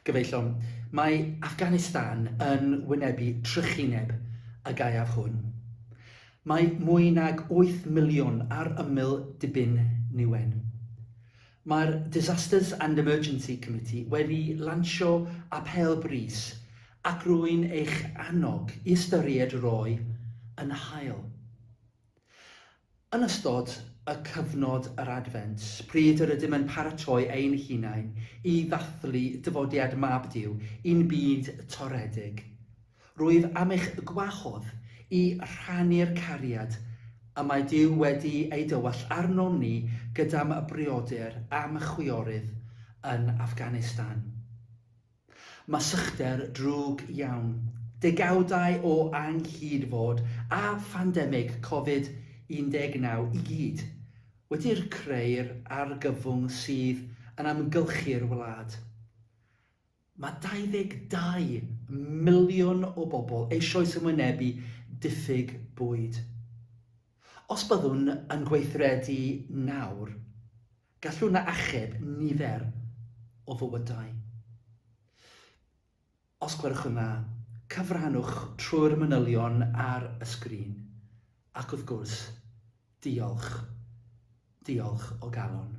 Gyfeillon, mae Affganistan yn wynebu trychineb y gaeaf hwn. Mae mwy nag 8 miliwn ar ymyl dibyn niwen. Mae'r Disasters and Emergency Committee wedi lansio apêl brys ac rwy'n eich annog i ystyried roi yn hael. Yn ystod y cyfnod yr adfent, pryd yr ydym yn paratoi ein hunain i ddathlu dyfodiad mab Duw i'n byd toredig, rwyf am eich gwahodd i rhannu'r cariad y mae Duw wedi ei dywall arnom ni gyda'm briodur am chwiorydd yn Affganistan. Masychder drwg iawn, degawdau o anghydfod a phandemig Covid-19 i gyd wedi'r creu'r argyfwng sydd yn amgylchu'r wlad. Mae 22 miliwn o bobl eisoes yn wynebu diffyg bwyd. Os byddwn yn gweithredu nawr, gallwn achub nifer o fywydau. Os gwelwch yn dda, cyfrannwch trwy'r manylion ar y sgrin, ac wrth gwrs, diolch o galon.